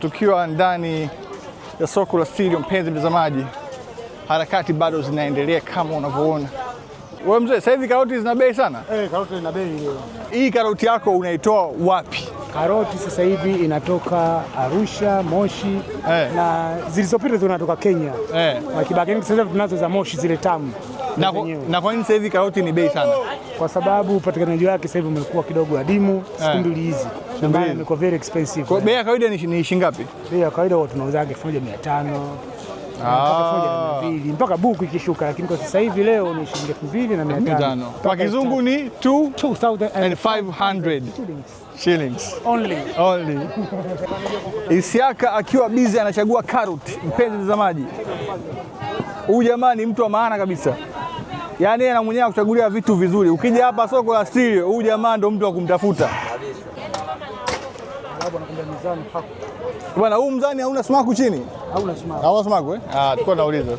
Tukiwa ndani ya soko la Stadium, mpenzi mtazamaji, harakati bado zinaendelea kama unavyoona. Wewe mzee, sasa hivi karoti zina bei sana? Karoti ina bei leo. Hii karoti yako unaitoa wapi? Karoti sasa hivi inatoka Arusha, Moshi na zilizopita zinatoka Kenya. Kibaki sasa hivi tunazo za Moshi zile tamu. Na kwa nini sasa hivi karoti ni bei sana? Kwa sababu upatikanaji wake sasa hivi umekuwa kidogo adimu siku mbili hizi. Shambani imekuwa very expensive. Kwa bei ya kawaida ni shilingi ngapi? Bei ya kawaida tunauza 1500. Mpaka buku ikishuka, lakini kwa sasa hivi leo ni shilingi 2500. Kwa kizungu ni 2500 shillings only. Isiaka akiwa busy anachagua karoti, mpenzi mtazamaji. Huyu jamaa ni mtu wa maana kabisa. Yaani yeye mwenyewe kuchagulia vitu vizuri. Ukija hapa soko la Stereo, huyu jamaa ndo mtu wa kumtafuta. Bwana, huu mzani hauna sumaku chini? Hauna sumaku. Hauna sumaku tulikuwa nauliza.